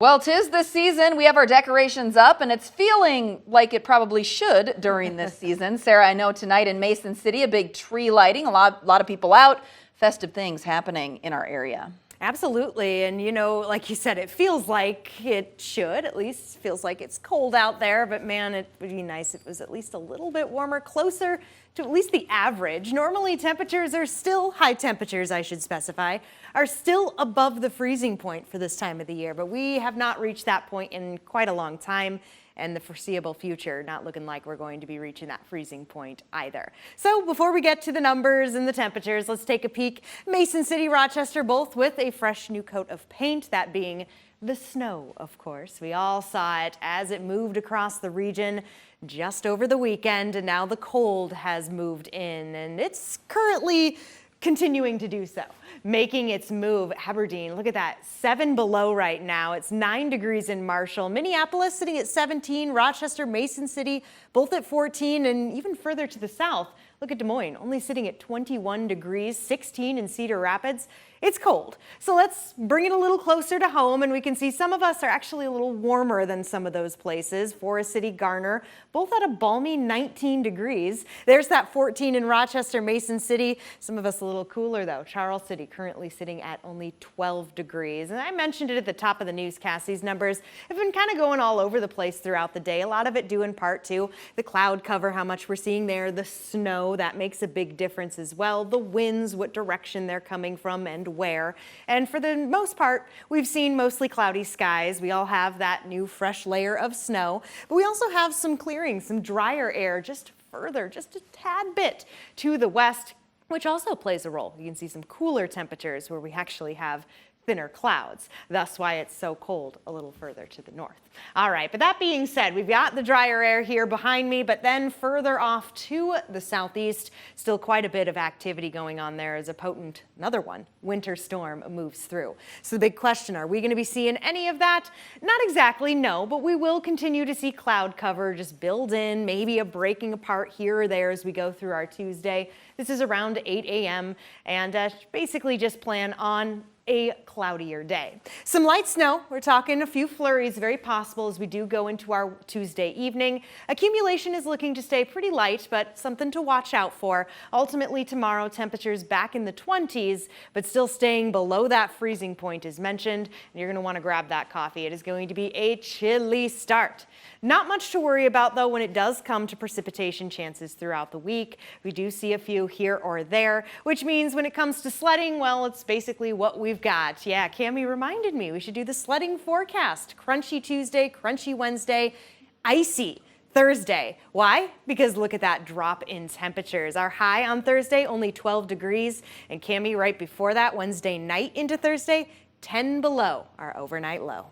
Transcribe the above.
Well, 'tis the season. We have our decorations up, and it's feeling like it probably should during this season. Sarah, I know tonight in Mason City, a big tree lighting, a lot of people out, festive things happening in our area. Absolutely. And, like you said, it feels like it should. At least feels like it's cold out there. But, man, it would be nice if it was at least a little bit warmer, closer to at least the average. Normally, temperatures are still, high temperatures, I should specify, are still above the freezing point for this time of the year. But we have not reached that point in quite a long time. And the foreseeable future, not looking like we're going to be reaching that freezing point either. So before we get to the numbers and the temperatures, let's take a peek. Mason City, Rochester, both with a fresh new coat of paint, that being the snow, of course. We all saw it as it moved across the region just over the weekend, and now the cold has moved in, and it's currently continuing to do so, making its move. Aberdeen, look at that, 7 below right now. It's 9 degrees in Marshall. Minneapolis sitting at 17, Rochester, Mason City, both at 14, and even further to the south, look at Des Moines, only sitting at 21 degrees, 16 in Cedar Rapids. It's cold. So let's bring it a little closer to home, and we can see some of us are actually a little warmer than some of those places. Forest City, Garner, both at a balmy 19 degrees. There's that 14 in Rochester, Mason City. Some of us a little cooler though. Charles City currently sitting at only 12 degrees. And I mentioned it at the top of the newscast. These numbers have been kind of going all over the place throughout the day. A lot of it due in part to the cloud cover, how much we're seeing there, the snow, that makes a big difference as well. The winds, what direction they're coming from and where. And for the most part, we've seen mostly cloudy skies. We all have that new fresh layer of snow, but we also have some clearing, some drier air just further, just a tad bit to the west, which also plays a role. You can see some cooler temperatures where we actually have thinner clouds. Thus why it's so cold a little further to the north. All right, but that being said, we've got the drier air here behind me, but then further off to the southeast, still quite a bit of activity going on there as a potent, another one, winter storm moves through. So the big question, are we going to be seeing any of that? Not exactly, no, but we will continue to see cloud cover just build in, maybe a breaking apart here or there as we go through our Tuesday. This is around 8 a.m. and basically just plan on a cloudier day. Some light snow, we're talking a few flurries, very possible as we do go into our Tuesday evening. Accumulation is looking to stay pretty light, but something to watch out for. Ultimately tomorrow, temperatures back in the 20s, but still staying below that freezing point as mentioned. And you're going to want to grab that coffee. It is going to be a chilly start. Not much to worry about though when it does come to precipitation chances throughout the week. We do see a few here or there, which means when it comes to sledding, well, it's basically what we've got. Yeah, Cammie reminded me we should do the sledding forecast. Crunchy Tuesday, crunchy Wednesday, icy Thursday. Why? Because look at that drop in temperatures. Our high on Thursday, only 12 degrees. And Cammie, right before that, Wednesday night into Thursday, 10 below our overnight low.